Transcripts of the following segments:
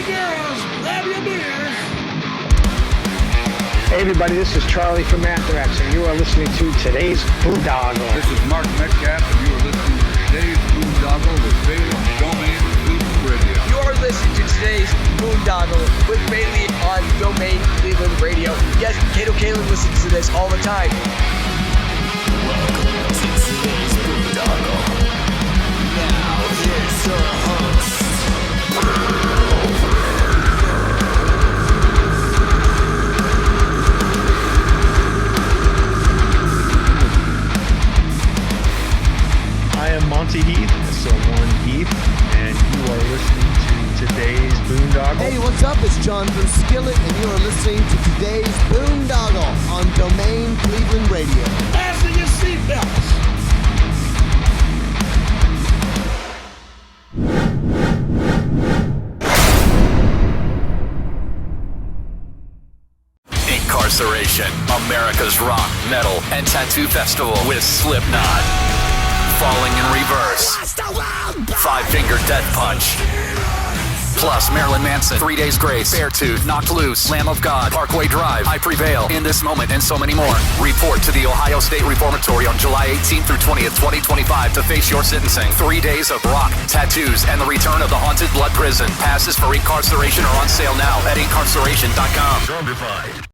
girls, grab your beers. Hey everybody, this is Charlie from Anthrax, and you are listening to today's Boondoggle. This is Mark Metcalf, and you are listening to today's Boondoggle with Bailey on Domain Cleveland Radio. You are listening to today's Boondoggle with Bailey on Domain Cleveland Radio. Yes, Kato Kalin listens to this all the time. Welcome to today's Boondoggle. Now here's your host. I am Monty Heath, so one Heath, and you are listening to today's Boondoggle. Hey, what's up? It's John from Skillet, and you are listening to today's Boondoggle on Domain Cleveland Radio. Fasten your seatbelts. Incarceration, America's rock, metal, and tattoo festival with Slipknot. Falling in Reverse, Five Finger Death Punch, plus Marilyn Manson, 3 Days Grace, Beartooth, Knocked Loose, Lamb of God, Parkway Drive, I Prevail, In This Moment, and so many more. Report to the Ohio State Reformatory on July 18th through 20th, 2025 to face your sentencing. 3 days of rock, tattoos, and the return of the Haunted Blood Prison. Passes for Incarceration are on sale now at incarceration.com. Zombified.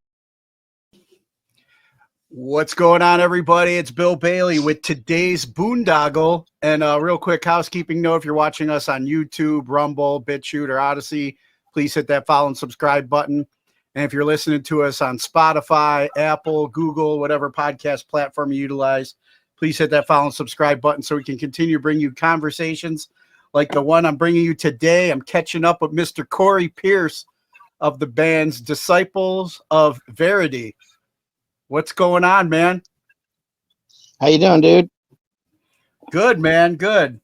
What's going on, everybody? It's Bill Bailey with today's Boondoggle. And real quick housekeeping note, if you're watching us on YouTube, Rumble, BitChute, or Odyssey, please hit that follow and subscribe button. And if you're listening to us on Spotify, Apple, Google, whatever podcast platform you utilize, please hit that follow and subscribe button so we can continue to bring you conversations like the one I'm bringing you today. I'm catching up with Mr. Corey Pierce of the band's Disciples of Verity. What's going on, man? How you doing, dude? Good, man. Good.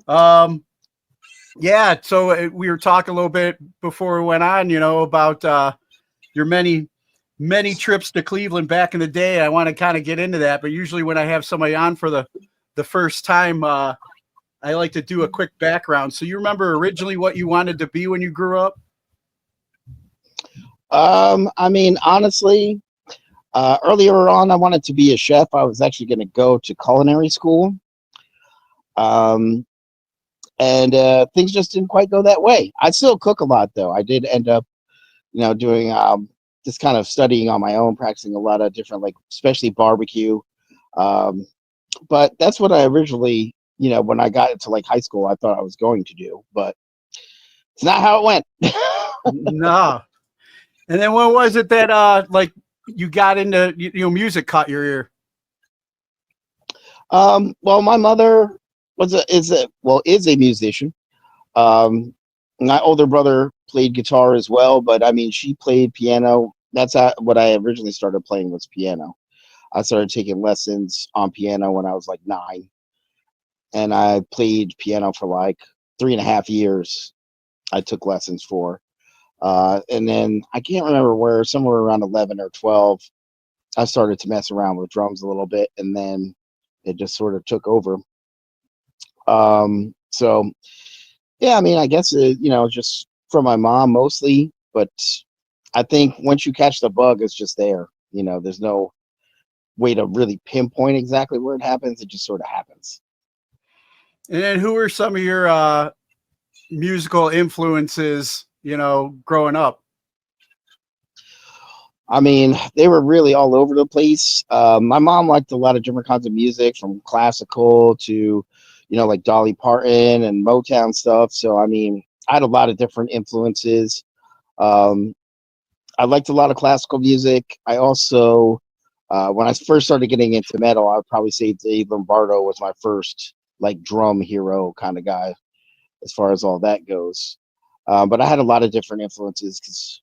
Yeah, so we were talking a little bit before we went on, about your many trips to Cleveland back in the day. I want to kind of get into that, but usually when I have somebody on for the first time, I like to do a quick background. So you remember originally what you wanted to be when you grew up? I mean, honestly, earlier on, I wanted to be a chef. I was actually going to go to culinary school. And things just didn't quite go that way. I still cook a lot, though. I did end up, doing just kind of studying on my own, practicing a lot of different, especially barbecue. But that's what I originally, when I got into high school, I thought I was going to do. But it's not how it went. No. And then when was it that, you got into, music caught your ear? Well, my mother is a musician. My older brother played guitar as well, but I mean, she played piano. That's what I originally started playing was piano. I started taking lessons on piano when I was 9, and I played piano for 3.5 years. I took lessons for. And then I can't remember where, somewhere around 11 or 12, I started to mess around with drums a little bit, and then it just sort of took over. So yeah, I mean, I guess, just from my mom mostly, but I think once you catch the bug, it's just there. There's no way to really pinpoint exactly where it happens. It just sort of happens. And then who are some of your musical influences, growing up? I mean, they were really all over the place. My mom liked a lot of different kinds of music, from classical to, Dolly Parton and Motown stuff. So, I mean, I had a lot of different influences. I liked a lot of classical music. I also, when I first started getting into metal, I would probably say Dave Lombardo was my first, drum hero kind of guy as far as all that goes. But I had a lot of different influences because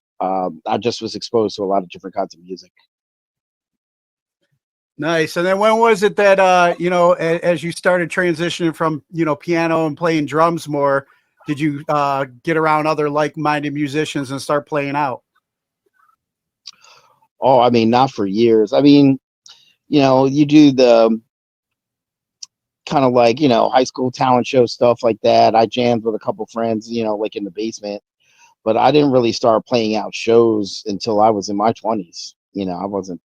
I just was exposed to a lot of different kinds of music. Nice. And then when was it that, as you started transitioning from, piano and playing drums more, did you get around other like-minded musicians and start playing out? Oh, I mean, not for years. I mean, you do the kind of high school talent show stuff like that. I jammed with a couple friends, in the basement. but I didn't really start playing out shows until I was in my 20s. I wasn't,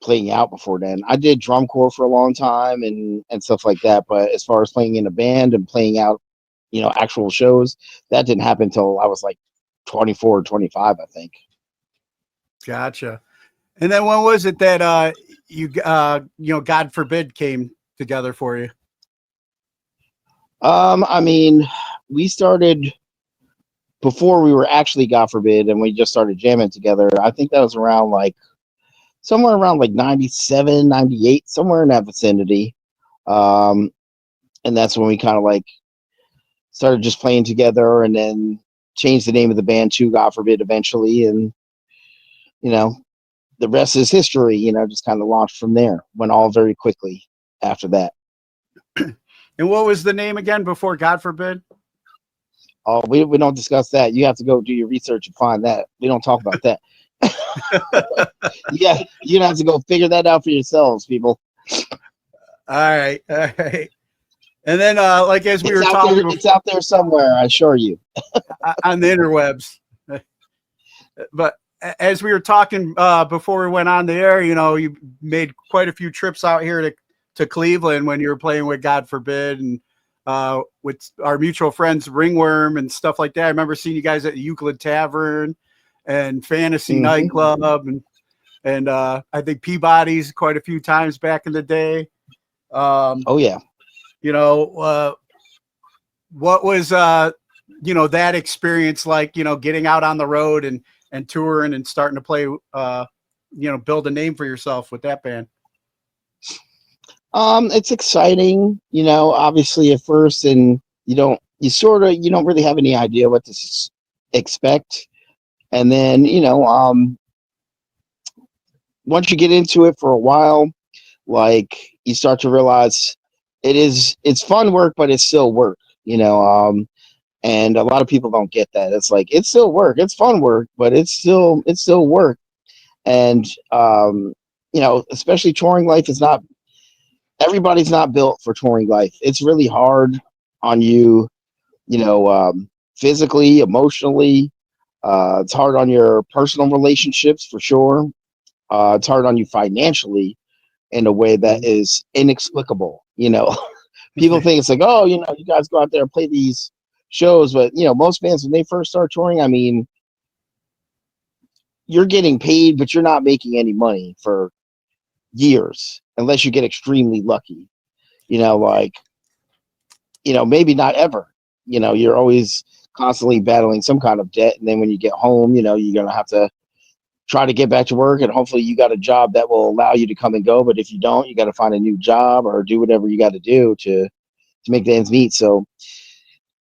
playing out before then. I did drum corps for a long time and stuff like that. But as far as playing in a band and playing out, actual shows, that didn't happen until I was like 24 or 25, I think. Gotcha. And then when was it that God Forbid came together for you? I mean, we started before we were actually God Forbid, and we just started jamming together. I think that was around somewhere around 97, 98, somewhere in that vicinity. And that's when we kind of started just playing together, and then changed the name of the band to God Forbid eventually. And, the rest is history, just kind of launched from there. Went all very quickly after that. And what was the name again before God Forbid? Oh, we don't discuss that. You have to go do your research and find that. We don't talk about that. Yeah, you have to go figure that out for yourselves, people. All right. And then, as we were talking, it's out there somewhere, I assure you, on the interwebs. But as we were talking before we went on the air, you made quite a few trips out here to Cleveland when you were playing with God Forbid and with our mutual friends Ringworm and stuff like that. I remember seeing you guys at Euclid Tavern and Fantasy Nightclub and I think Peabody's quite a few times back in the day. Oh yeah. What was that experience like, getting out on the road and touring and starting to play build a name for yourself with that band? It's exciting, obviously at first, and you don't really have any idea what to expect. And then, once you get into it for a while, you start to realize it's fun work, but it's still work, and a lot of people don't get that. It's it's still work. It's fun work, but it's still work. And, especially touring life is not, everybody's not built for touring life. It's really hard on you, physically, emotionally. It's hard on your personal relationships for sure. It's hard on you financially in a way that is inexplicable. People think it's oh, you guys go out there and play these shows, but most bands when they first start touring, I mean, you're getting paid, but you're not making any money for years unless you get extremely lucky. Maybe not ever. You're always constantly battling some kind of debt, and then when you get home, you're gonna have to try to get back to work, and hopefully you got a job that will allow you to come and go. But if you don't, you got to find a new job or do whatever you got to do to make the ends meet. So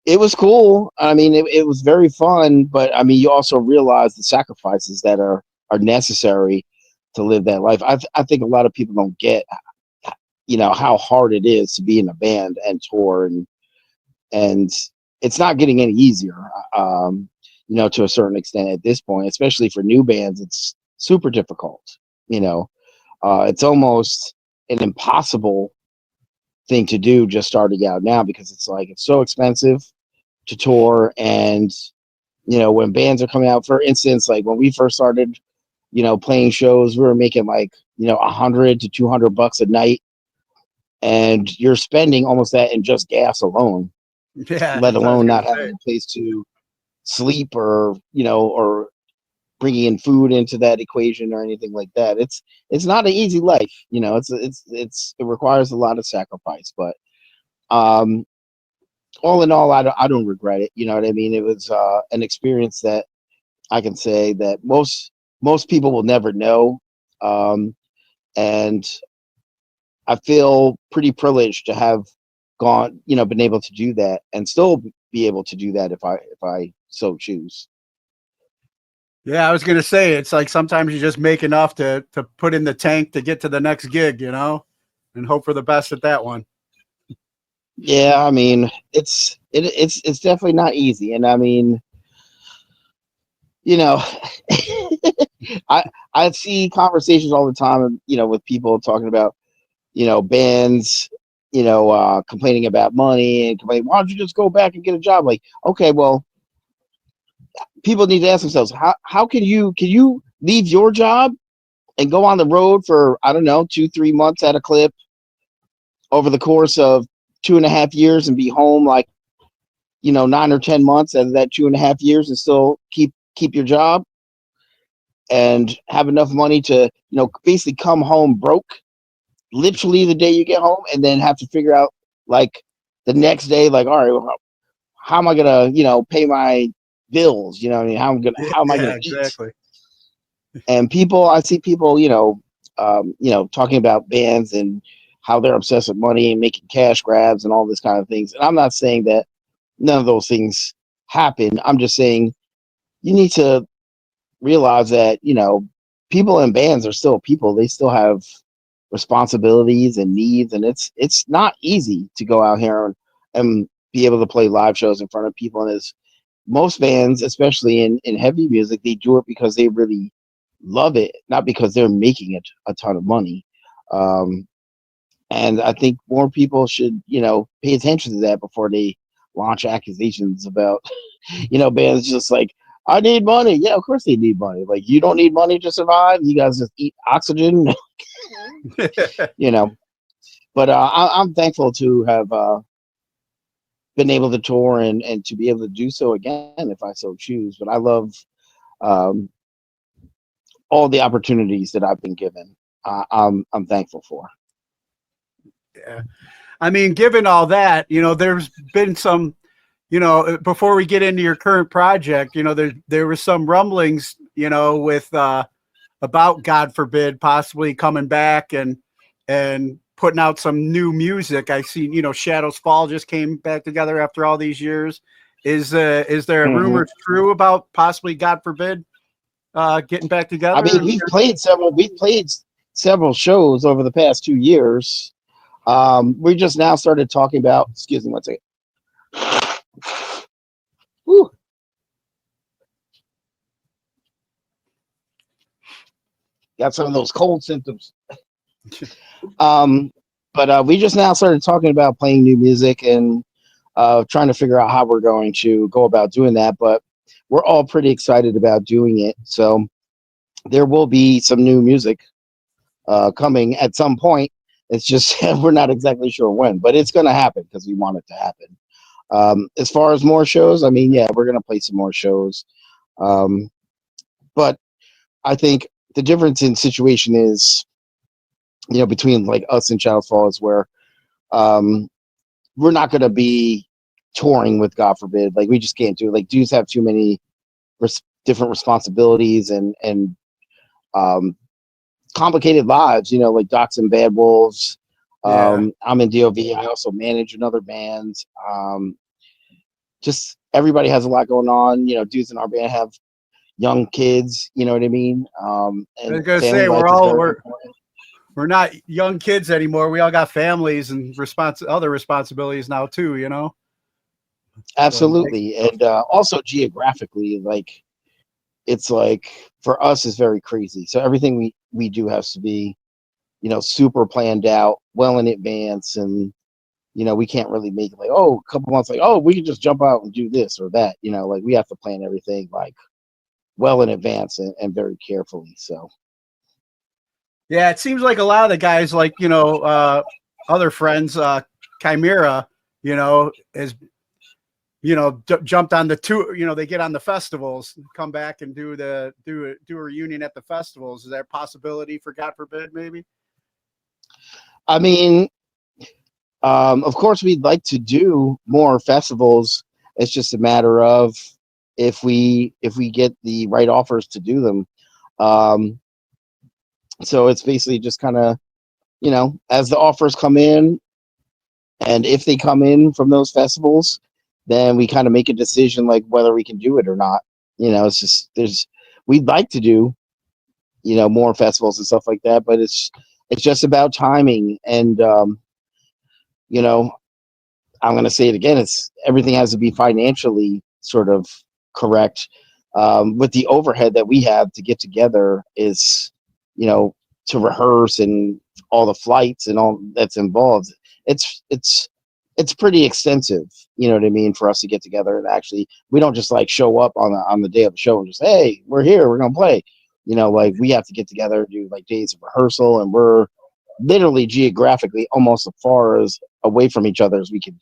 it was cool. I mean, it was very fun, but I mean, you also realize the sacrifices that are necessary to live that life. I think a lot of people don't get, how hard it is to be in a band and tour, and it's not getting any easier. To a certain extent at this point, especially for new bands, it's super difficult. It's almost an impossible thing to do just starting out now, because it's so expensive to tour. And, when bands are coming out, for instance, when we first started, playing shows, we were making $100 to $200 a night, and you're spending almost that in just gas alone, let alone not having a place to sleep or bringing in food into that equation or anything like that. It's not an easy life. It requires a lot of sacrifice, but all in all, I don't regret it. You know what I mean? It was an experience that I can say that most people will never know. And I feel pretty privileged to have been able to do that and still be able to do that if I so choose. Yeah, I was gonna say it's sometimes you just make enough to put in the tank to get to the next gig, and hope for the best at that one. Yeah, I mean, it's definitely not easy, and I mean, I see conversations all the time, with people talking about, bands, complaining about money and complaining, why don't you just go back and get a job? Okay, well, people need to ask themselves, how can you leave your job and go on the road for, I don't know, 2-3 months at a clip over the course of 2.5 years and be home like, 9 or 10 months out of that 2.5 years and still keep your job and have enough money to, basically come home broke literally the day you get home, and then have to figure out like the next day, like, all right, well, how am I gonna, pay my bills? What I mean, how am I Yeah, gonna eat? exactly. And I see people, talking about bands and how they're obsessed with money and making cash grabs and all this kind of things. And I'm not saying that none of those things happen. I'm just saying you need to realize that, people in bands are still people. They still have responsibilities and needs, and it's not easy to go out here and be able to play live shows in front of people. And as most bands, especially in heavy music, they do it because they really love it, not because they're making it a ton of money. And I think more people should, pay attention to that before they launch accusations about, bands just like, I need money. Yeah, of course they need money. Like, you don't need money to survive. You guys just eat oxygen, But I'm thankful to have been able to tour and to be able to do so again if I so choose. But I love um, all the opportunities that I've been given. I'm thankful for. Yeah. I mean, given all that, there's been some, before we get into your current project, there were some rumblings, with about God Forbid possibly coming back and putting out some new music. I see, Shadows Fall just came back together after all these years. Is there rumors true about possibly God Forbid getting back together? I mean, we've played several shows over the past 2 years. We just now started talking about, excuse me one second. Whew. Got some of those cold symptoms. But we just now started talking about playing new music and trying to figure out how we're going to go about doing that. But we're all pretty excited about doing it. So there will be some new music coming at some point. It's just we're not exactly sure when, but it's going to happen because we want it to happen. As far as more shows, I mean, yeah, we're going to play some more shows. But I think the difference in situation is, between like us and Shadows Fall is where we're not going to be touring with God Forbid. Like, we just can't do it. Like, dudes have too many different responsibilities and complicated lives, like Docs and Bad Wolves. I'm in DOV. I also manage another band. Just everybody has a lot going on. Dudes in our band have young kids. You know what I mean? And I was gonna say we're not young kids anymore. We all got families and other responsibilities now too. Absolutely, and also geographically, like, it's like for us is very crazy. So everything we do has to be, super planned out well in advance, and we can't really make it like, oh, a couple months, like, oh, we can just jump out and do this or that. Like, we have to plan everything like well in advance and very carefully. So yeah, it seems like a lot of the guys, like other friends, Chimera, is jumped on the tour. They get on the festivals, come back and do a reunion at the festivals. Is there a possibility for God Forbid, maybe? I mean, of course, we'd like to do more festivals. It's just a matter of if we get the right offers to do them. So it's basically just kind of, as the offers come in, and if they come in from those festivals, then we kind of make a decision like whether we can do it or not. It's just we'd like to do, more festivals and stuff like that, but it's just about timing. And I'm going to say it again. Everything has to be financially sort of correct. With the overhead that we have to get together is, to rehearse and all the flights and all that's involved. It's it's pretty extensive, you know what I mean, for us to get together and actually, we don't just like show up on the day of the show and just, hey, we're here, we're gonna play. You know, like we have to get together, do like days of rehearsal, and we're literally geographically almost as far as away from each other as we could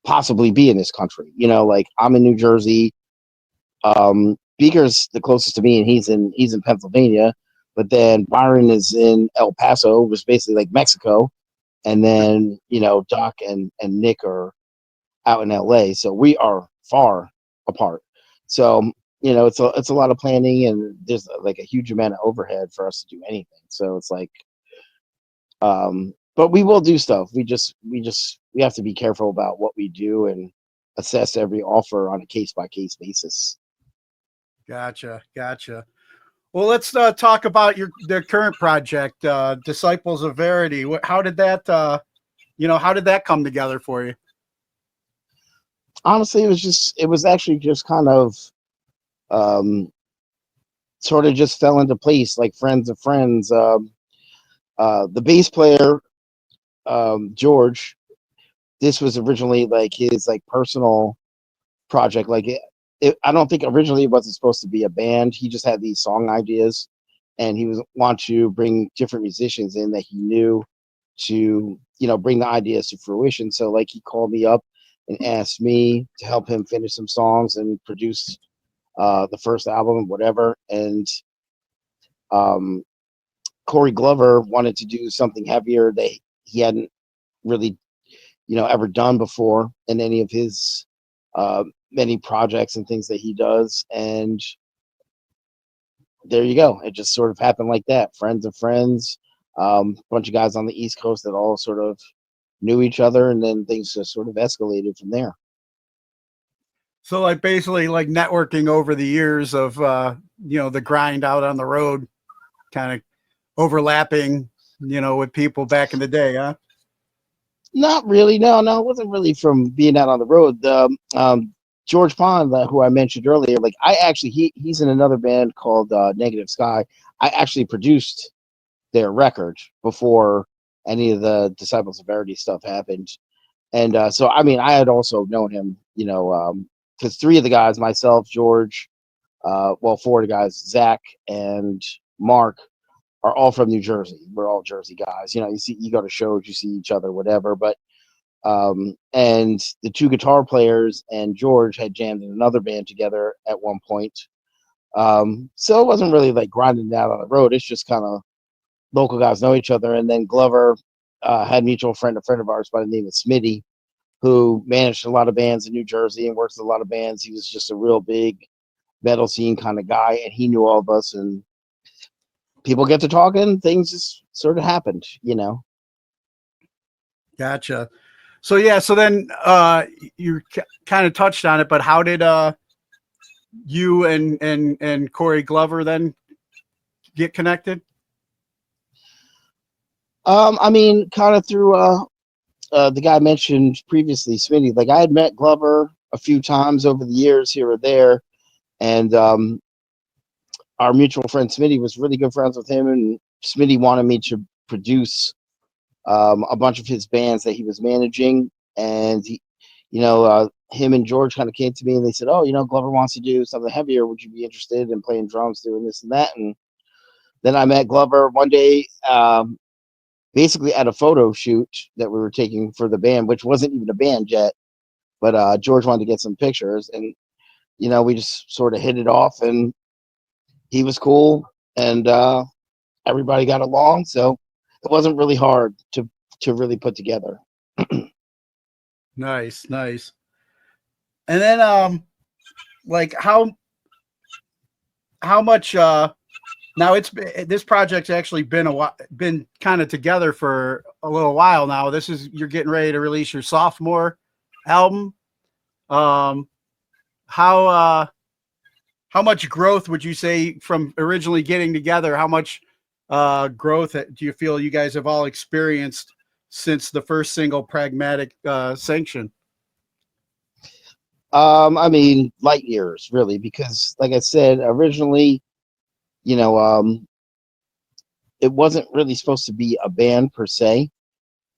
possibly be in this country. You know, like I'm in New Jersey, Beaker's the closest to me, and he's in Pennsylvania, but then Byron is in El Paso, which is basically like Mexico, and then Doc and Nick are out in LA, so we are far apart. So it's a lot of planning, and there's like a huge amount of overhead for us to do anything. So it's like, but we will do stuff. We have to be careful about what we do and assess every offer on a case by case basis. Gotcha. Well, let's talk about the current project, Disciples of Verity. How did that, how did that come together for you? Honestly, it was actually just kind of, sort of just fell into place, like friends of friends. The bass player, George, this was originally like his like personal project. Like I don't think originally it wasn't supposed to be a band. He just had these song ideas, and he want to bring different musicians in that he knew to bring the ideas to fruition. So like he called me up and asked me to help him finish some songs and produce the first album, whatever. And Corey Glover wanted to do something heavier that he hadn't really ever done before in any of his many projects and things that he does. And there you go. It just sort of happened like that. Friends of friends, bunch of guys on the East Coast that all sort of knew each other, and then things just sort of escalated from there. So like basically like networking over the years of, the grind out on the road, kind of overlapping, with people back in the day, huh? Not really. No, it wasn't really from being out on the road. George Pond, who I mentioned earlier, like he's in another band called Negative Sky. I actually produced their record before any of the Disciples of Verity stuff happened. And so, I mean, I had also known him, because three of the guys, myself, George, four of the guys, Zach and Mark, are all from New Jersey. We're all Jersey guys. You go to shows, you see each other, whatever. But and the two guitar players and George had jammed in another band together at one point. So it wasn't really like grinding out on the road. It's just kind of local guys know each other. And then Glover had a mutual friend, a friend of ours by the name of Smitty, who managed a lot of bands in New Jersey and works with a lot of bands. He was just a real big metal scene kind of guy, and he knew all of us, and people get to talking, things just sort of happened, Gotcha. So yeah, so then you kind of touched on it, but how did you and Corey Glover then get connected? I mean, kind of through the guy I mentioned previously, Smitty. Like I had met Glover a few times over the years here or there, and our mutual friend Smitty was really good friends with him, and Smitty wanted me to produce a bunch of his bands that he was managing. And he, him and George kind of came to me and they said, "Oh, Glover wants to do something heavier. Would you be interested in playing drums, doing this and that?" And then I met Glover one day, basically at a photo shoot that we were taking for the band, which wasn't even a band yet, but George wanted to get some pictures, and we just sort of hit it off, and he was cool, and everybody got along, so it wasn't really hard to really put together. Nice. And then like how much now this project's actually been kind of together for a little while now. You're getting ready to release your sophomore album. How much growth would you say from originally getting together? How much growth do you feel you guys have all experienced since the first single, Pragmatic Sanction? I mean, light years, really, because like I said, originally, it wasn't really supposed to be a band per se.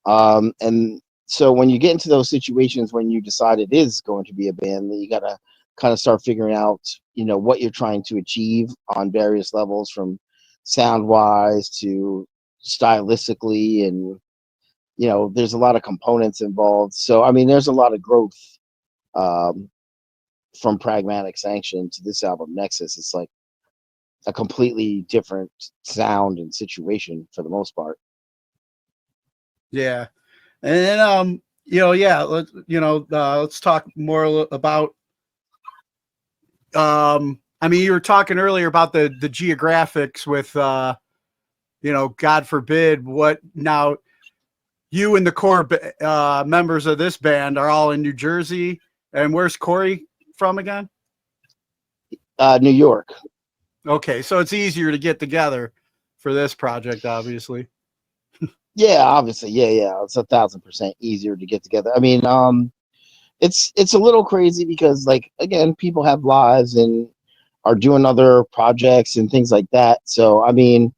And So when you get into those situations when you decide it is going to be a band, then you got to kind of start figuring out, what you're trying to achieve on various levels, from sound wise to stylistically, and there's a lot of components involved. So I mean, there's a lot of growth um, from Pragmatic Sanction to this album Nexus. It's like a completely different sound and situation for the most part. Yeah. And then, let's talk more about, I mean, you were talking earlier about the geographics with, God forbid, what now you and the core members of this band are all in New Jersey. And where's Corey from again? New York. Okay. So it's easier to get together for this project, obviously. Yeah, obviously. Yeah. It's 1,000% easier to get together. I mean, it's a little crazy because, like, again, people have lives and are doing other projects and things like that. So, I mean,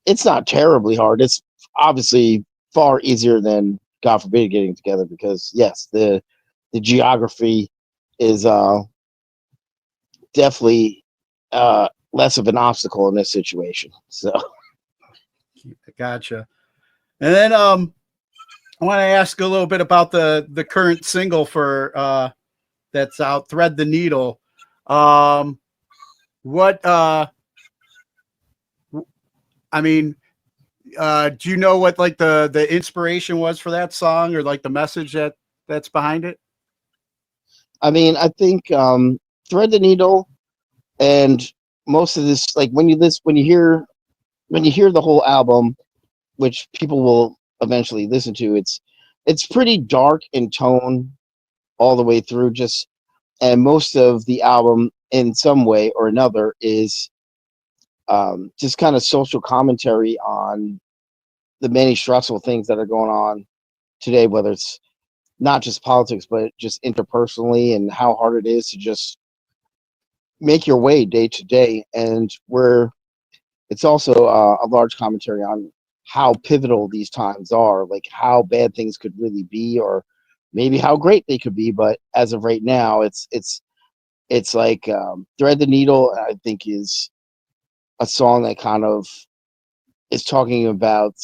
it's not terribly hard. It's obviously far easier than, God forbid, getting together, because yes, the geography is definitely less of an obstacle in this situation. So, Gotcha. And then I want to ask a little bit about the current single for that's out, Thread the Needle. What I mean, do you know what like the inspiration was for that song, or like the message that's behind it? I mean, I think Thread the Needle, and most of this, like, when you hear the whole album, which people will eventually listen to, it's pretty dark in tone all the way through. And most of the album, in some way or another, is just kind of social commentary on the many stressful things that are going on today, whether it's not just politics, but just interpersonally, and how hard it is to just make your way day to day. And it's also a large commentary on how pivotal these times are, like how bad things could really be, or maybe how great they could be. But as of right now, it's like Thread the Needle, I think, is a song that kind of is talking about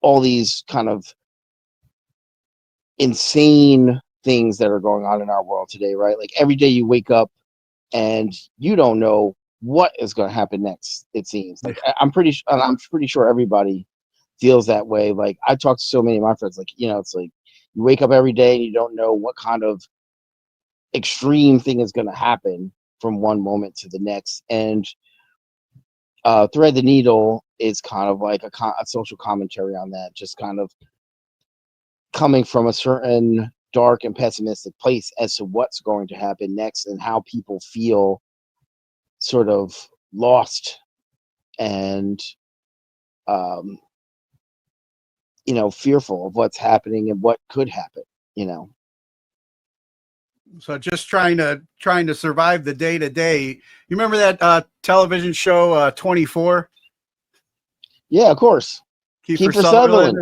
all these kind of insane things that are going on in our world today, right? Like, every day you wake up and you don't know what is going to happen next. It seems like I'm pretty sure everybody feels that way. Like, I talk to so many of my friends, like, it's like you wake up every day and you don't know what kind of extreme thing is going to happen from one moment to the next. And Thread the Needle is kind of like a social commentary on that, just kind of coming from a certain dark and pessimistic place as to what's going to happen next, and how people feel sort of lost and fearful of what's happening and what could happen. So just trying to survive the day to day. You remember that television show 24? Yeah, of course. Kiefer Sutherland.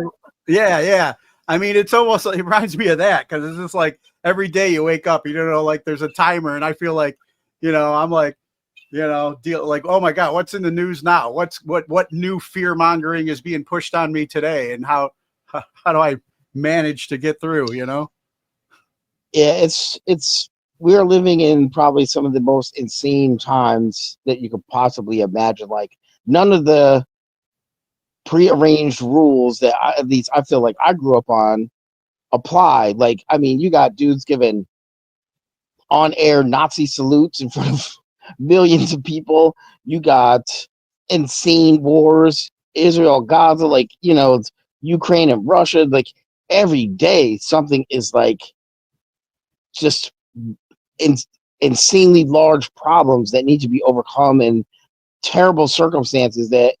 Yeah. I mean, it's almost like, it reminds me of that, because it's just like every day you wake up, you don't know, like there's a timer, and I feel like, I'm like, like, oh my God, what's in the news now? What new fear mongering is being pushed on me today, and how do I manage to get through? Yeah, we are living in probably some of the most insane times that you could possibly imagine. Like, none of the prearranged rules that at least I feel like I grew up on apply. Like, I mean, you got dudes giving on-air Nazi salutes in front of millions of people. You got insane wars, Israel, Gaza, like, Ukraine and Russia. Like, every day something is like just insanely large problems that need to be overcome, and terrible circumstances that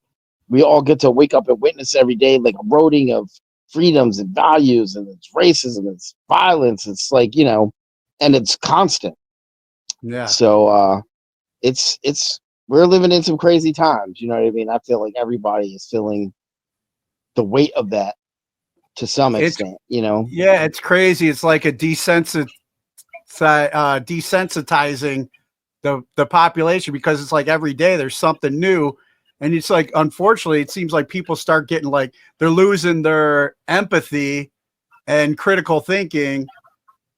we all get to wake up and witness every day, like eroding of freedoms and values, and it's racism, it's violence, it's like, and it's constant. Yeah. So it's we're living in some crazy times, you know what I mean? I feel like everybody is feeling the weight of that. to some It's extent, you know. yeah, it's crazy. It's like a desensitizing the population, because it's like every day there's something new. And it's like, unfortunately, it seems like people start getting like they're losing their empathy and critical thinking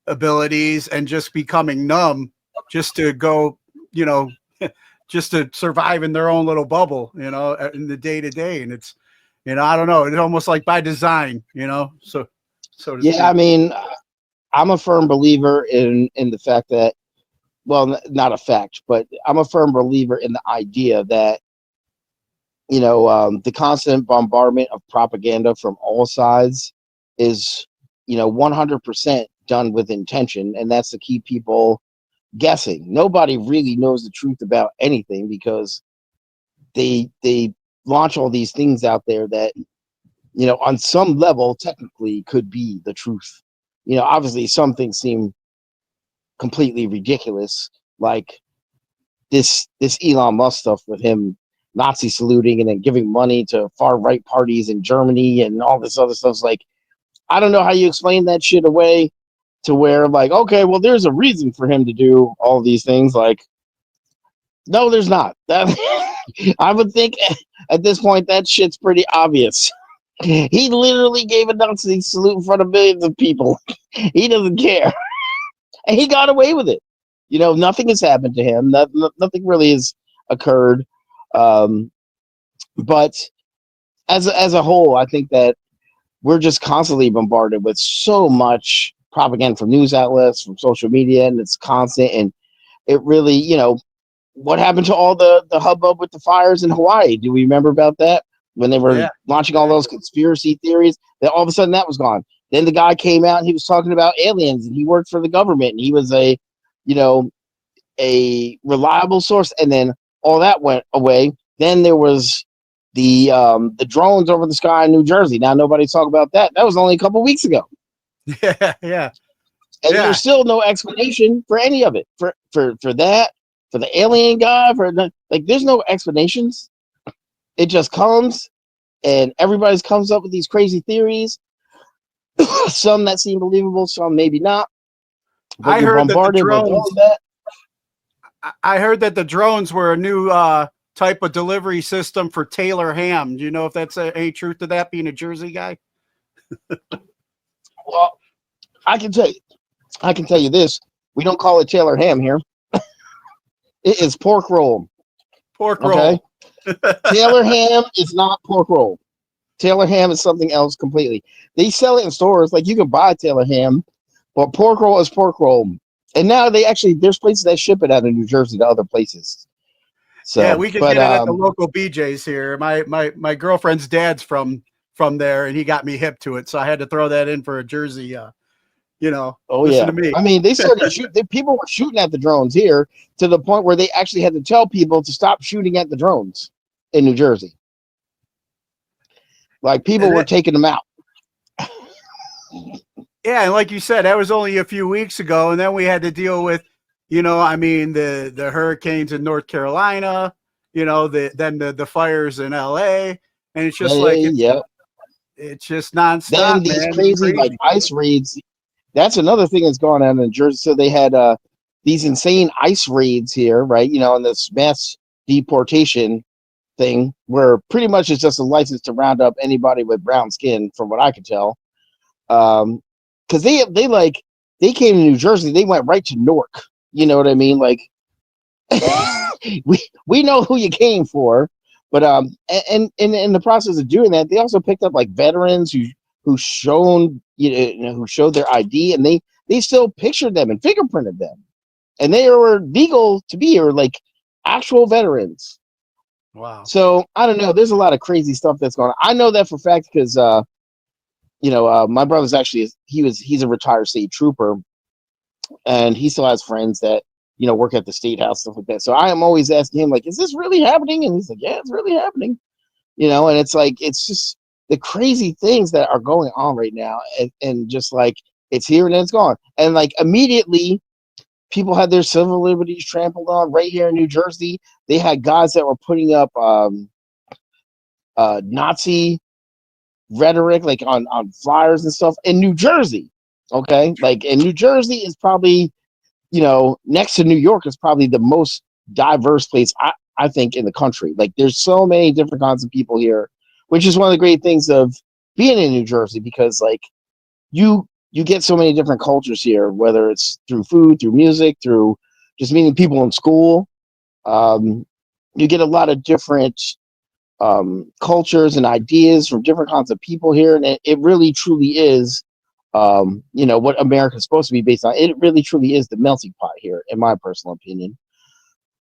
abilities and just becoming numb just to go, you know, just to survive in their own little bubble, you know, in the day to day. And it's, you know, I don't know, it's almost like by design, you know, so to Yeah, speak. I mean, I'm a firm believer in the fact that, well, not a fact, but I'm a firm believer in the idea that, you know, the constant bombardment of propaganda from all sides is, you know, 100% done with intention, and that's to keep people guessing. Nobody really knows the truth about anything because they launch all these things out there that, you know, on some level technically could be the truth. You know, obviously some things seem completely ridiculous, like this Elon Musk stuff with him Nazi saluting and then giving money to far right parties in Germany and all this other stuff. It's like, I don't know how you explain that shit away to where, like, okay, well, there's a reason for him to do all these things. Like, no, there's not. That I would think at this point that shit's pretty obvious. He literally gave a Nazi salute in front of millions of people. He doesn't care, and he got away with it. You know, nothing has happened to him. Nothing really has occurred. But as a whole, I think that we're just constantly bombarded with so much propaganda from news outlets, from social media, and it's constant. And it really, you know, what happened to all the hubbub with the fires in Hawaii? Do we remember about that? When they were launching all those conspiracy theories, that all of a sudden that was gone. Then the guy came out and he was talking about aliens, and he worked for the government, and he was a, you know, a reliable source. And then all that went away. Then there was the drones over the sky in New Jersey. Now nobody's talking about that. That was only a couple weeks ago. Yeah. And there's still no explanation for any of it. For that, for the alien guy, like there's no explanations. It just comes, and everybody comes up with these crazy theories. Some that seem believable, some maybe not. But I you're heard that the bombarded with all drones. of that. I heard that the drones were a new type of delivery system for Taylor ham. Do you know if that's any truth to that, being a Jersey guy? Well, I can tell you this. We don't call it Taylor ham here. It is pork roll. Pork roll. Taylor ham is not pork roll. Taylor ham is something else completely. They sell it in stores. Like, you can buy Taylor ham, but pork roll is pork roll. And now there's places that ship it out of New Jersey to other places. So, yeah, we can get it at the local BJ's here. My girlfriend's dad's from there, and he got me hip to it, so I had to throw that in for a Jersey. You know, listen to me. I mean, they started people were shooting at the drones here to the point where they actually had to tell people to stop shooting at the drones in New Jersey. Like, people were taking them out. Yeah, and like you said, that was only a few weeks ago, and then we had to deal with, you know, I mean, the hurricanes in North Carolina, you know, then the fires in LA, and it's just it's just nonstop. Then these crazy like ice raids. That's another thing that's going on in Jersey. So they had these insane ice raids here, right? You know, and this mass deportation thing, where pretty much it's just a license to round up anybody with brown skin, from what I could tell. Because they came to New Jersey, they went right to Newark. You know what I mean? Like, we know who you came for, but and in the process of doing that, they also picked up like veterans who showed their ID, and they still pictured them and fingerprinted them, and they were legal to be here, like actual veterans. Wow. So I don't know. There's a lot of crazy stuff that's going on. I know that for a fact because my brother's actually he's a retired state trooper, and he still has friends that work at the state house, stuff like that. So I am always asking him, like, is this really happening? And he's like, yeah, it's really happening. And it's like, it's just the crazy things that are going on right now, and just like, it's here and then it's gone, and like immediately people had their civil liberties trampled on right here in New Jersey. They had guys that were putting up Nazi rhetoric, like on flyers and stuff in New Jersey. Okay, like, and New Jersey is probably, next to New York, is probably the most diverse place I think in the country. Like, there's so many different kinds of people here, which is one of the great things of being in New Jersey, because like you get so many different cultures here, whether it's through food, through music, through just meeting people in school. You get a lot of different cultures and ideas from different kinds of people here, and it really truly is what America is supposed to be based on. It really truly is the melting pot here, in my personal opinion.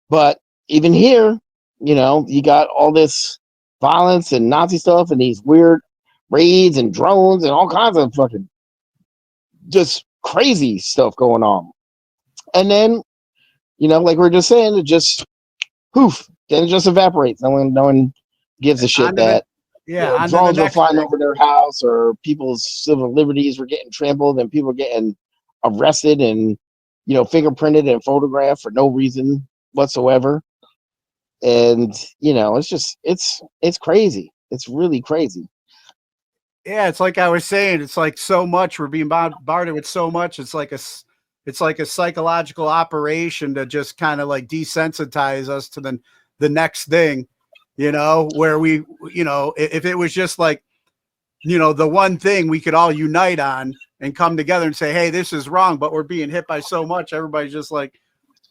But even here, you got all this violence and Nazi stuff and these weird raids and drones and all kinds of fucking just crazy stuff going on. And then, like we're just saying, it just poof, then it just evaporates. No one gives a shit that drones were flying over their house, or people's civil liberties were getting trampled, and people getting arrested and fingerprinted and photographed for no reason whatsoever. And it's crazy. It's really crazy. Yeah, it's like I was saying, it's like so much, we're being bombarded with so much. It's like a psychological operation to just kind of like desensitize us to the next thing, where we, if it was just like, the one thing we could all unite on and come together and say, hey, this is wrong, but we're being hit by so much. Everybody's just like,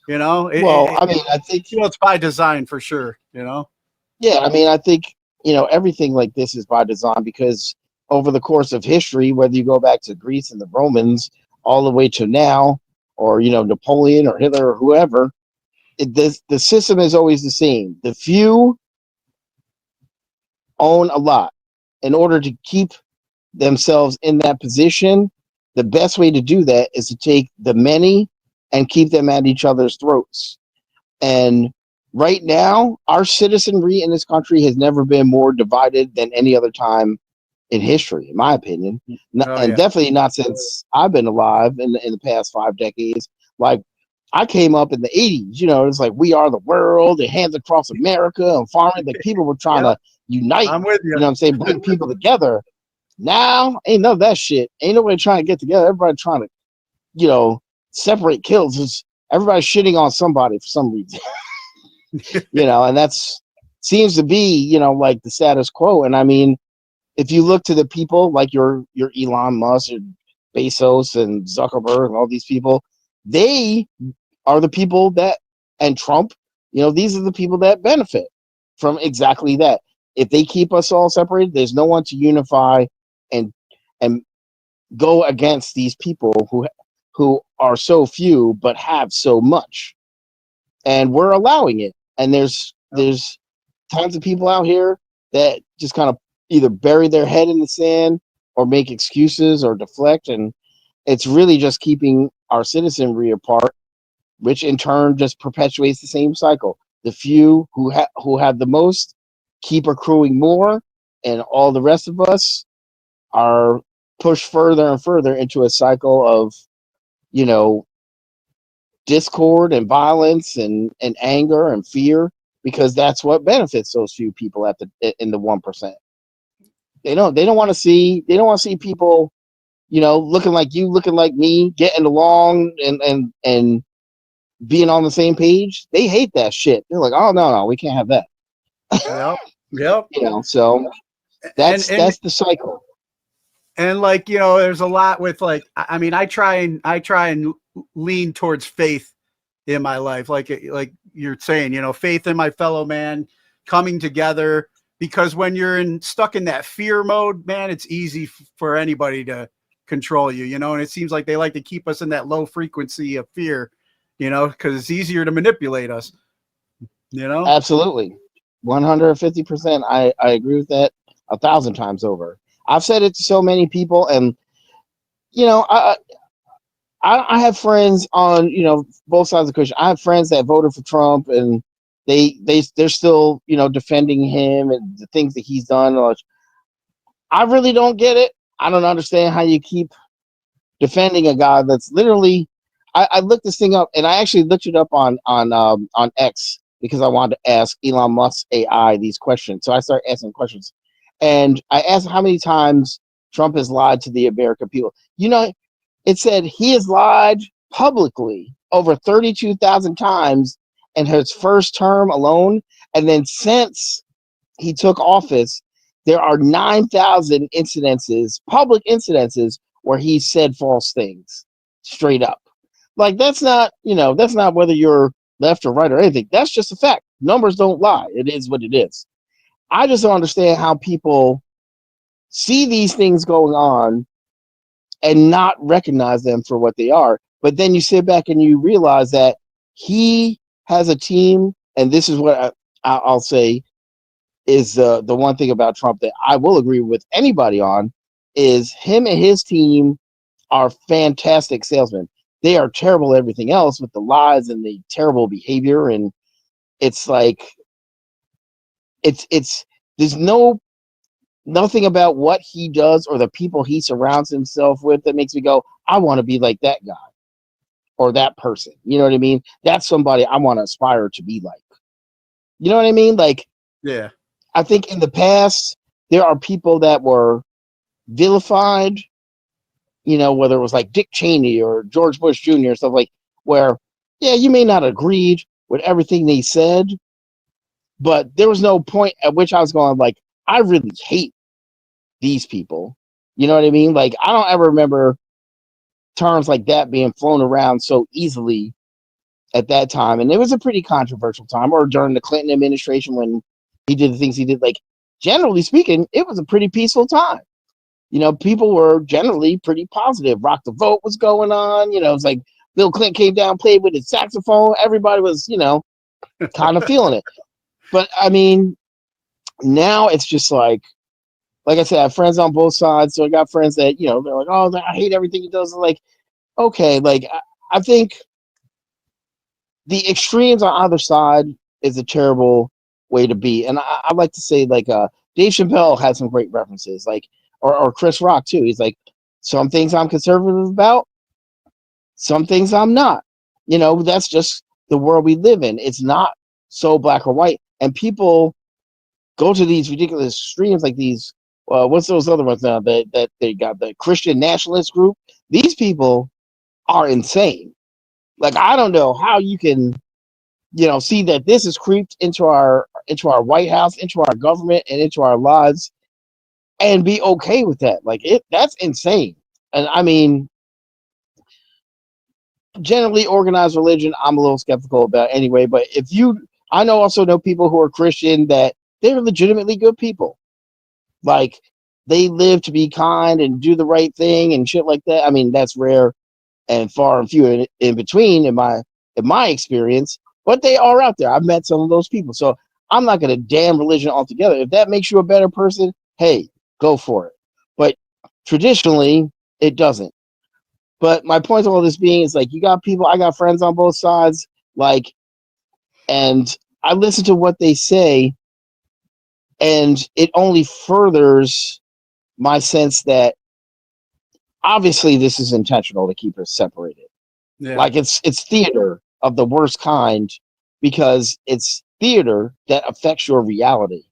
I think it's by design for sure, Yeah, I think, everything like this is by design, because over the course of history, whether you go back to Greece and the Romans all the way to now, or, Napoleon or Hitler or whoever, the system is always the same. The few own a lot. In order to keep themselves in that position, the best way to do that is to take the many and keep them at each other's throats. And right now, our citizenry in this country has never been more divided than any other time in history, in my opinion. Definitely not since I've been alive in the past 5 decades. Like, I came up in the 80s, it's like we are the world, the hands across America and farming. Like, people were trying to unite. I'm with you. You know what I'm saying? Bring people together. Now, ain't none of that shit. Ain't nobody trying to get together. Everybody trying to, separate kills. It's everybody's shitting on somebody for some reason. And that's seems to be, like the status quo. And if you look to the people like your Elon Musk and Bezos and Zuckerberg and all these people, they are the people that, and Trump, these are the people that benefit from exactly that. If they keep us all separated, there's no one to unify and go against these people who are so few but have so much, and we're allowing it. And there's tons of people out here that just kind of either bury their head in the sand or make excuses or deflect, and it's really just keeping our citizenry apart, which in turn just perpetuates the same cycle. The few who have the most keep accruing more, and all the rest of us are pushed further and further into a cycle of discord and violence and anger and fear, because that's what benefits those few people in the 1%. They don't want to see people, looking like you, looking like me, getting along and being on the same page. They hate that shit. They're like, oh no, we can't have that. Yep. So that's the cycle. And like, there's a lot with like, I try and lean towards faith in my life. Like you're saying, faith in my fellow man, coming together, because when you're stuck in that fear mode, man, it's easy for anybody to control you, and it seems like they like to keep us in that low frequency of fear, because it's easier to manipulate us, Absolutely. 150%. I agree with that 1,000 times over. I've said it to so many people, and I have friends on both sides of the question. I have friends that voted for Trump, and they're still defending him and the things that he's done. I really don't get it. I don't understand how you keep defending a guy that's literally. I looked this thing up, and I actually looked it up on X because I wanted to ask Elon Musk AI these questions. So I started asking questions, And I asked how many times Trump has lied to the American people. It said he has lied publicly over 32,000 times in his first term alone. And then since he took office, there are 9,000 incidences, public incidences, where he said false things straight up. Like, that's not whether you're left or right or anything. That's just a fact. Numbers don't lie. It is what it is. I just don't understand how people see these things going on and not recognize them for what they are. But then you sit back and you realize that he has a team, and this is what I'll say is the one thing about Trump that I will agree with anybody on, is him and his team are fantastic salesmen. They are terrible at everything else with the lies and the terrible behavior, and it's like there's nothing about what he does or the people he surrounds himself with that makes me go, I want to be like that guy or that person. You know what I mean? That's somebody I want to aspire to be like. You know what I mean? Like, Yeah. I think in the past, there are people that were vilified, whether it was like Dick Cheney or George Bush Jr. or stuff like, where, yeah, you may not agreed with everything they said, but there was no point at which I was going like, I really hate these people. You know what I mean? Like, I don't ever remember terms like that being flown around so easily at that time. And it was a pretty controversial time, or during the Clinton administration when he did the things he did. Like, generally speaking, it was a pretty peaceful time. People were generally pretty positive. Rock the Vote was going on. It was like Bill Clinton came down, played with his saxophone. Everybody was, kind of feeling it. But I mean, now it's just like I said, I have friends on both sides. So I got friends that, they're like, oh, I hate everything he does. I'm like, okay, like, I think the extremes on either side is a terrible way to be. And I like to say, like, Dave Chappelle had some great references, like, or Chris Rock too. He's like, some things I'm conservative about, some things I'm not. That's just the world we live in. It's not so black or white. And people go to these ridiculous extremes, like these. What's those other ones now that they got, the Christian nationalist group? These people are insane. Like, I don't know how you can, see that this has creeped into our White House, into our government, and into our lives, and be okay with that. Like, that's insane. And I mean, generally organized religion, I'm a little skeptical about anyway. But I also know people who are Christian that they're legitimately good people. Like, they live to be kind and do the right thing and shit like that. I mean, that's rare and far and few in between in my experience, but they are out there. I've met some of those people. So I'm not going to damn religion altogether. If that makes you a better person, hey, go for it. But traditionally, it doesn't. But my point of all this being is, like, I got friends on both sides, like, and I listen to what they say, and it only furthers my sense that obviously this is intentional to keep us separated. Yeah. Like, it's theater of the worst kind, because it's theater that affects your reality.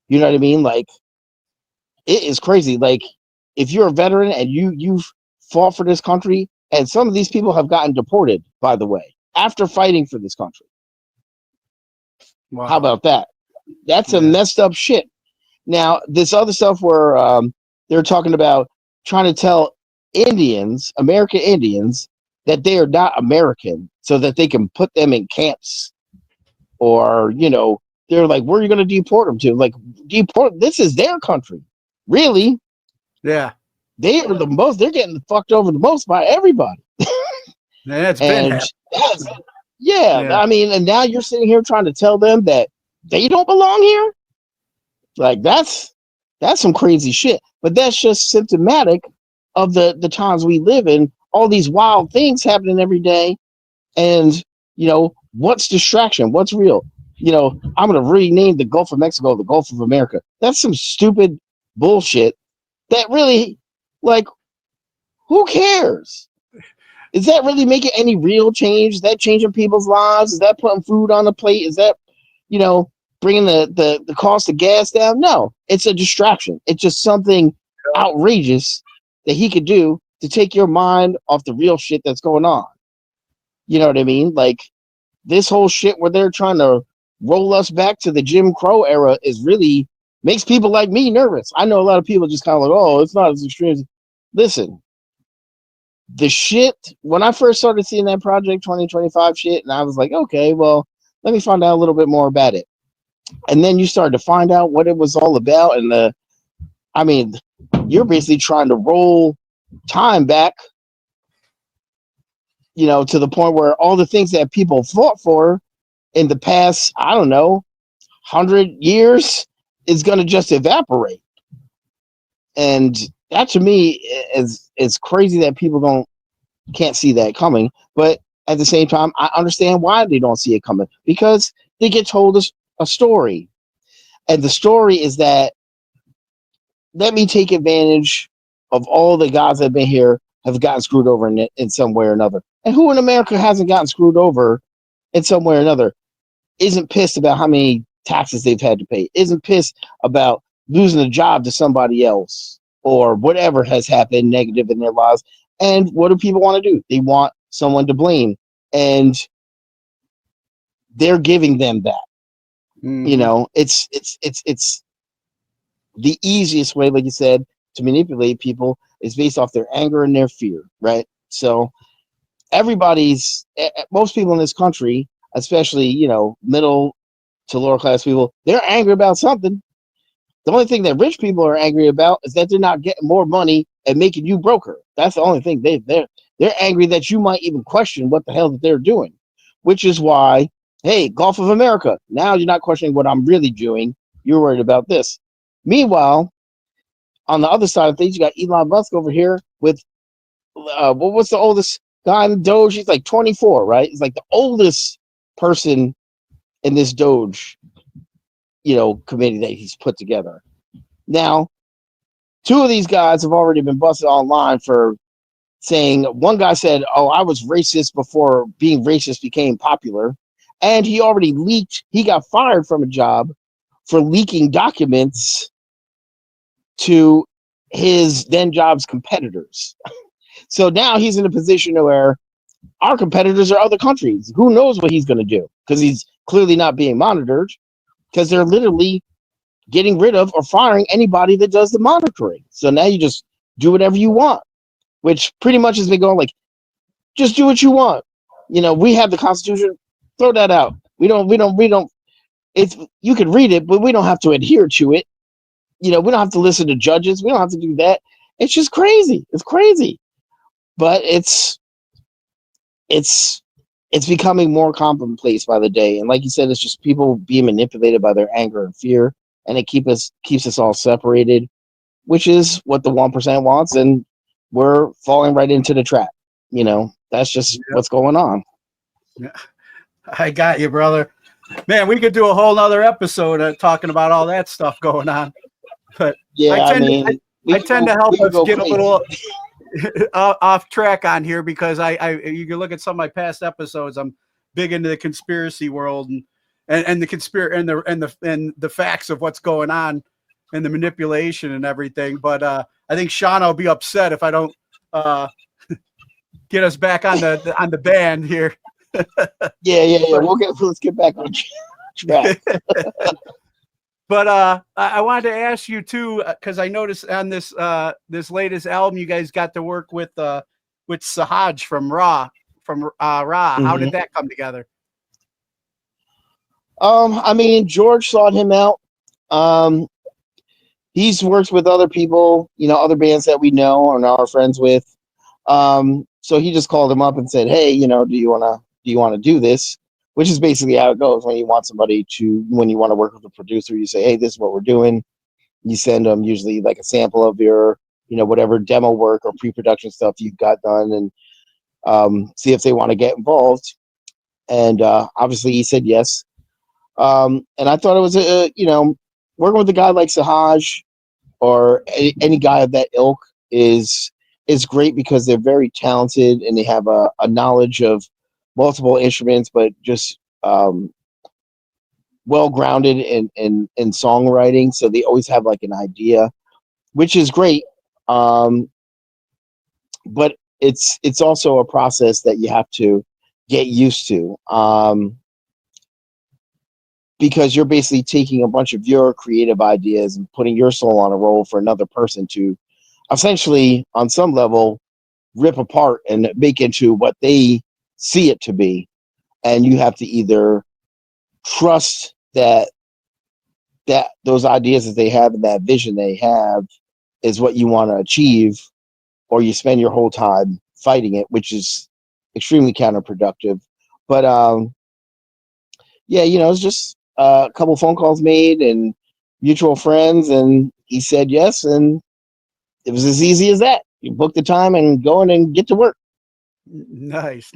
You know what I mean? Like, it is crazy. Like, if you're a veteran and you've fought for this country, and some of these people have gotten deported, by the way, after fighting for this country. Wow. How about that? That's some messed up shit. Now, this other stuff where they're talking about trying to tell American Indians, that they are not American, so that they can put them in camps, or they're like, where are you going to deport them to? Like, this is their country, really. Yeah, they are the most. They're getting fucked over the most by everybody. It's been I mean, and now you're sitting here trying to tell them that they don't belong here. Like, that's some crazy shit. But that's just symptomatic of the times we live in. All these wild things happening every day, and what's distraction? What's real? I'm going to rename the Gulf of Mexico the Gulf of America. That's some stupid bullshit. That really, like, who cares? Is that really making any real change? Is that changing people's lives? Is that putting food on the plate? Is that, bringing the cost of gas down. No, it's a distraction. It's just something outrageous that he could do to take your mind off the real shit that's going on. You know what I mean? Like this whole shit where they're trying to roll us back to the Jim Crow era is really makes people like me nervous. I know a lot of people just kind of like, oh, it's not as extreme as. Listen, the shit, when I first started seeing that Project 2025 shit, and I was like, okay, well, let me find out a little bit more about it. And then you started to find out what it was all about. And you're basically trying to roll time back, to the point where all the things that people fought for in the past, I don't know, 100 years is going to just evaporate. And that to me is crazy that people can't see that coming. But at the same time, I understand why they don't see it coming, because they get told a story. And the story is that let me take advantage of all the guys that have been here have gotten screwed over in some way or another. And who in America hasn't gotten screwed over in some way or another? Isn't pissed about how many taxes they've had to pay, isn't pissed about losing a job to somebody else or whatever has happened negative in their lives. And what do people want to do? They want someone to blame. And they're giving them that. Mm-hmm. It's the easiest way, like you said, to manipulate people is based off their anger and their fear, right? So most people in this country, especially, middle to lower class people, they're angry about something. The only thing that rich people are angry about is that they're not getting more money and making you broker. That's the only thing they're angry that you might even question what the hell that they're doing, which is why, hey, Gulf of America, now you're not questioning what I'm really doing. You're worried about this. Meanwhile, on the other side of things, you got Elon Musk over here with what's the oldest guy in Doge? He's like 24, right? He's like the oldest person in this Doge, committee that he's put together. Now, two of these guys have already been busted online for saying, one guy said, oh, I was racist before being racist became popular. And he already he got fired from a job for leaking documents to his then job's competitors. So now he's in a position where our competitors are other countries. Who knows what he's going to do? Because he's clearly not being monitored, because they're literally getting rid of or firing anybody that does the monitoring. So now you just do whatever you want, which pretty much has been going like, just do what you want. We have the Constitution, throw that out. We don't, it's, you can read it, but we don't have to adhere to it. We don't have to listen to judges. We don't have to do that. It's just crazy. It's crazy. But it's becoming more commonplace by the day. And like you said, it's just people being manipulated by their anger and fear. And it keeps us all separated, which is what the 1% wants. And we're falling right into the trap. That's just what's going on. Yeah. I got you, brother. Man, we could do a whole nother episode talking about all that stuff going on. But yeah, I tend to help us get a little off track on here, because you can look at some of my past episodes. I'm big into the conspiracy world and the the facts of what's going on and the manipulation and everything. But I think Sean will be upset if I don't get us back on the band here. Yeah. Let's get back on track. But I wanted to ask you too, because I noticed on this latest album you guys got to work with Sahaj from Ra. Mm-hmm. How did that come together? George sought him out. He's worked with other people, other bands that we know and are friends with. So he just called him up and said, hey, do you want to do this? Which is basically how it goes when you want when you want to work with a producer. You say, hey, this is what we're doing. You send them usually like a sample of your, whatever demo work or pre-production stuff you've got done, and see if they want to get involved. And obviously he said yes. And I thought it was, working with a guy like Sahaj or any guy of that ilk is great, because they're very talented and they have a knowledge of multiple instruments, but just well grounded in songwriting, so they always have like an idea, which is great. But it's also a process that you have to get used to, because you're basically taking a bunch of your creative ideas and putting your soul on a roll for another person to essentially, on some level, rip apart and make into what they see it to be. And you have to either trust that those ideas that they have and that vision they have is what you want to achieve, or you spend your whole time fighting it, which is extremely counterproductive. But yeah, it's just a couple phone calls made and mutual friends, and he said yes, and it was as easy as that. You book the time and go in and get to work. Nice.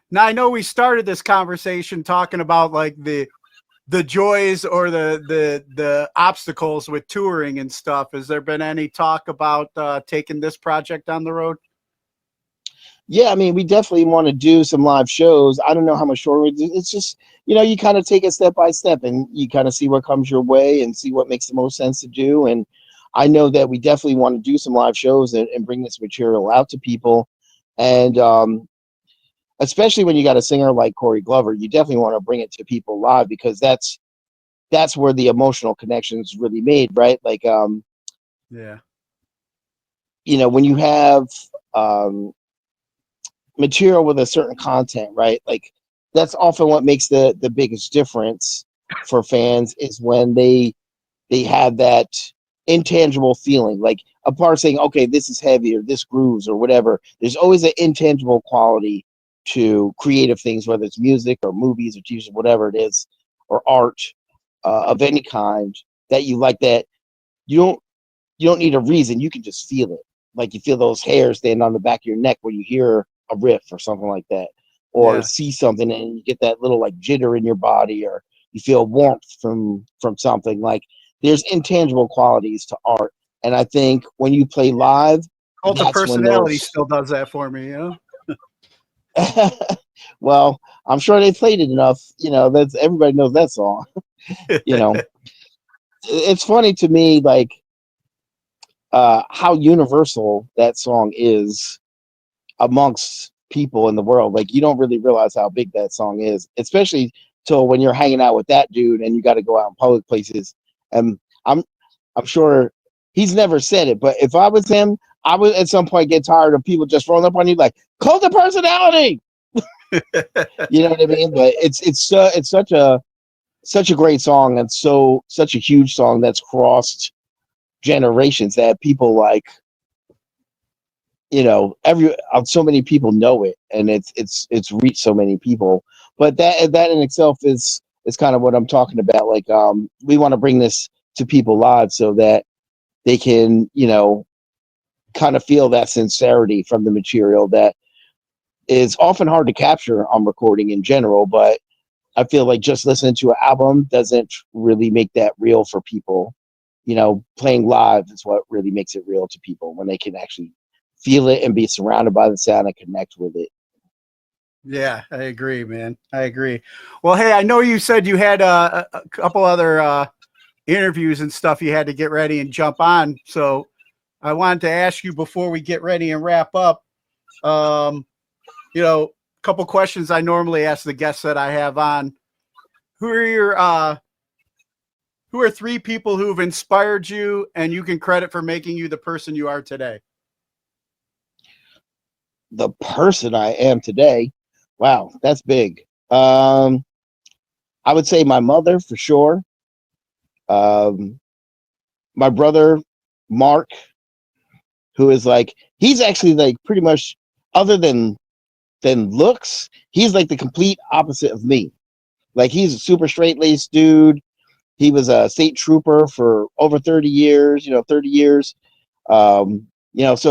Now I know we started this conversation talking about like the joys or the obstacles with touring and stuff. Has there been any talk about taking this project down the road? Yeah, I mean, we definitely want to do some live shows. I don't know how much shorter we do. It's just, you kind of take it step by step and you kind of see what comes your way and see what makes the most sense to do. And I know that we definitely want to do some live shows and bring this material out to people. And especially when you got a singer like Corey Glover, you definitely want to bring it to people live, because that's where the emotional connection is really made, right? Like, yeah, when you have material with a certain content, right? Like, that's often what makes the biggest difference for fans, is when they have that intangible feeling, like a part saying, okay, this is heavy or this grooves or whatever. There's always an intangible quality to creative things, whether it's music or movies or TV, whatever it is, or art of any kind, that you like, that you don't need a reason. You can just feel it. Like, you feel those hairs stand on the back of your neck when you hear a riff or something like that, or see something and you get that little like jitter in your body, or you feel warmth from something. Like, there's intangible qualities to art, and I think when you play live, Cult of that's when Personality those still does that for me. well, I'm sure they played it enough. That's, everybody knows that song. It's funny to me, like, how universal that song is amongst people in the world. Like, you don't really realize how big that song is, especially till when you're hanging out with that dude and you got to go out in public places. And I'm sure he's never said it, but if I was him, I would at some point get tired of people just rolling up on you like, cult of personality. You know what I mean? But it's such a great song, and such a huge song that's crossed generations, that people like, so many people know it, and it's reached so many people. But that in itself is kind of what I'm talking about. Like, we want to bring this to people live so that they can, kind of feel that sincerity from the material that is often hard to capture on recording in general. But I feel like just listening to an album doesn't really make that real for people. Playing live is what really makes it real to people, when they can actually feel it and be surrounded by the sound and connect with it. Yeah, I agree, man. I agree. Well, hey, I know you said you had a couple other interviews and stuff you had to get ready and jump on. So I wanted to ask you before we get ready and wrap up, a couple questions I normally ask the guests that I have on. Who are 3 people who've inspired you and you can credit for making you the person you are today? The person I am today. Wow, that's big. I would say my mother, for sure. My brother, Mark, who is like, he's actually like pretty much, other than looks, he's like the complete opposite of me. Like, he's a super straight-laced dude. He was a state trooper for over 30 years, 30 years. So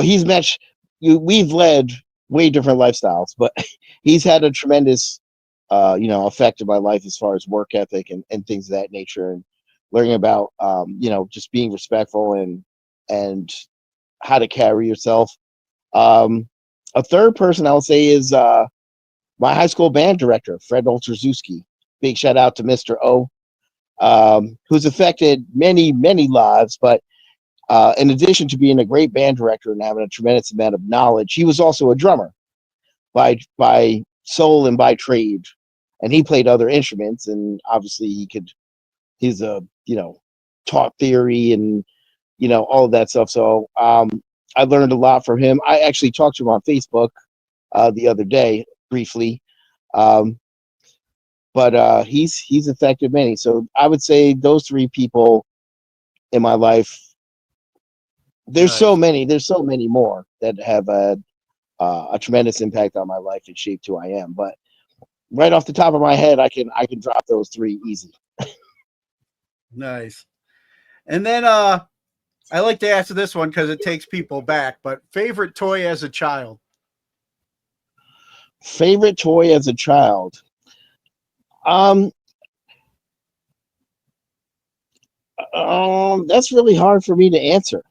he's matched, we've led way different lifestyles, but he's had a tremendous, effect in my life as far as work ethic and things of that nature, and learning about, just being respectful and how to carry yourself. A third person I would say is my high school band director, Fred Oltrzewski. Big shout out to Mr. O. who's affected many, many lives. But in addition to being a great band director and having a tremendous amount of knowledge, he was also a drummer by soul and by trade. And he played other instruments, and obviously he's a, taught theory and, all of that stuff. So I learned a lot from him. I actually talked to him on Facebook the other day briefly. But he's affected many. So I would say those three people in my life. There's Nice. There's so many more that have had a tremendous impact on my life and shaped who I am. But right off the top of my head, I can drop those three easy. Nice. And then I like to answer this one because it takes people back. But favorite toy as a child? Favorite toy as a child? That's really hard for me to answer.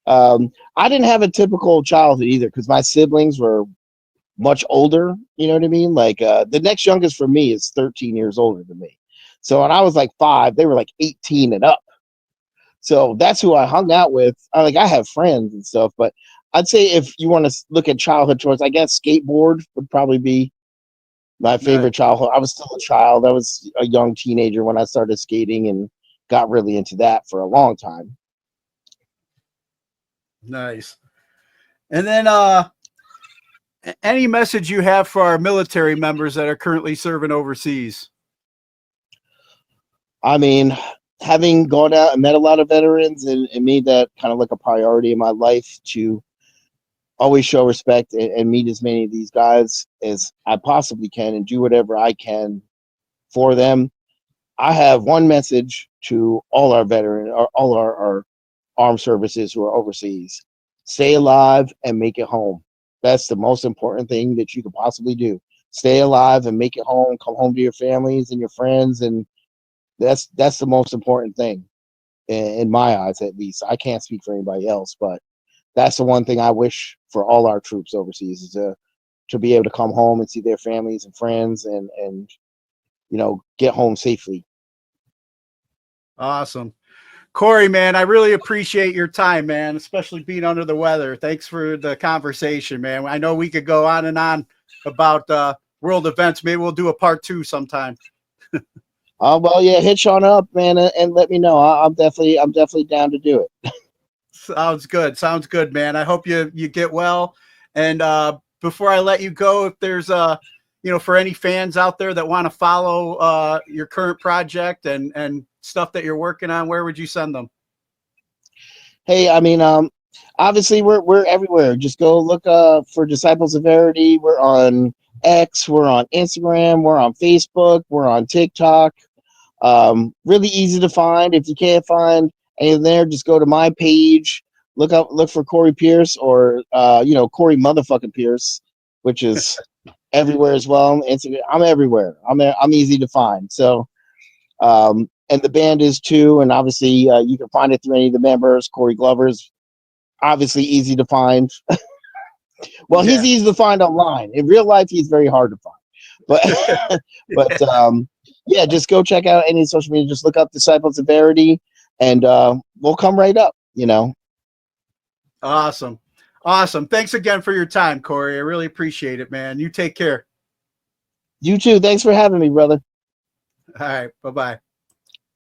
I didn't have a typical childhood either because my siblings were much older. You know what I mean? Like the next youngest for me is 13 years older than me. So when I was like 5, they were like 18 and up. So that's who I hung out with. I have friends and stuff, but I'd say if you want to look at childhood toys, I guess skateboard would probably be my favorite childhood. I was still a child. I was a young teenager when I started skating and got really into that for a long time. Nice. And then any message you have for our military members that are currently serving overseas? I mean, having gone out and met a lot of veterans and made that kind of like a priority in my life to always show respect and meet as many of these guys as I possibly can and do whatever I can for them. I have one message to all our veterans, all our armed services who are overseas. Stay alive and make it home. That's the most important thing that you could possibly do. Stay alive and make it home. Come home to your families and your friends, and that's the most important thing in my eyes, at least. I can't speak for anybody else, but that's the one thing I wish for all our troops overseas is to be able to come home and see their families and friends and get home safely. Awesome. Corey, man, I really appreciate your time, man, especially being under the weather. Thanks for the conversation, man. I know we could go on and on about world events. Maybe we'll do a part 2 sometime. Well, yeah, hit Sean up, man, and let me know. I'm definitely down to do it. Sounds good, man. I hope you get well. And before I let you go, if there's for any fans out there that want to follow your current project and stuff that you're working on, where would you send them? Hey, I mean, obviously we're everywhere. Just go look for Disciples of Verity. We're on X, we're on Instagram, we're on Facebook, we're on TikTok. Really easy to find. If you can't find anything there, just go to my page, look for Corey Pierce or Corey motherfucking Pierce, which is everywhere as well. Instagram, I'm everywhere. I'm easy to find. So and the band is too, and obviously you can find it through any of the members. Corey Glover's obviously easy to find. Well, he's easy to find online. In real life, he's very hard to find. But yeah, just go check out any social media. Just look up Disciples of Verity, and we'll come right up. Awesome. Thanks again for your time, Corey. I really appreciate it, man. You take care. You too. Thanks for having me, brother. All right. Bye-bye.